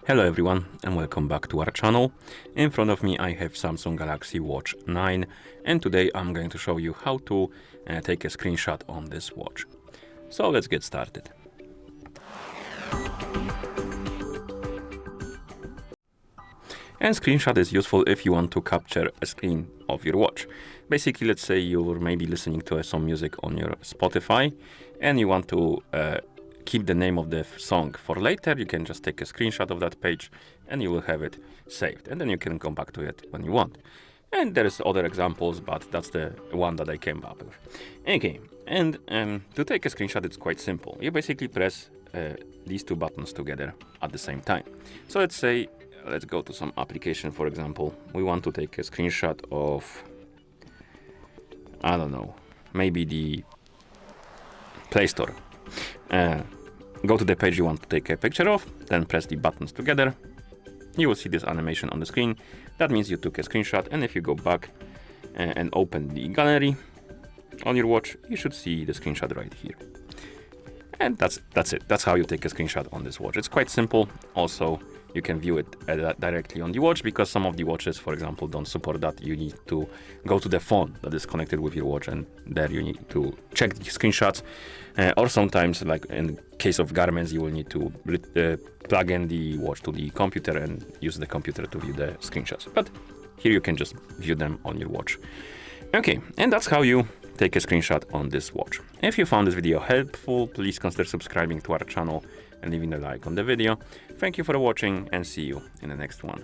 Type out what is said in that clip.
Hello everyone and welcome back to our channel. In front of me I have Samsung Galaxy Watch 9 and today I'm going to show you how to take a screenshot on this watch. So let's get started. And screenshot is useful if you want to capture a screen of your watch. Basically, let's say you're maybe listening to some music on your Spotify and you want to keep the name of the song for later. You can just take a screenshot of that page and you will have it saved. And then you can come back to it when you want. And there's other examples, but that's the one that I came up with. Okay, and to take a screenshot, it's quite simple. You basically press these two buttons together at the same time. So let's say, let's go to some application, for example. We want to take a screenshot of, I don't know, maybe the Play Store. Go to the page you want to take a picture of, then press the buttons together. You will see this animation on the screen. That means you took a screenshot, and if you go back and open the gallery on your watch, you should see the screenshot right here. And that's it. That's how you take a screenshot on this watch. It's quite simple. Also, you can view it directly on the watch because some of the watches, for example, don't support that. You need to go to the phone that is connected with your watch, and there you need to check the screenshots. Or sometimes, like in case of garments, you will need to plug in the watch to the computer and use the computer to view the screenshots. But here you can just view them on your watch. Okay, and that's how you take a screenshot on this watch. If you found this video helpful, please consider subscribing to our channel and leaving a like on the video. Thank you for watching and see you in the next one.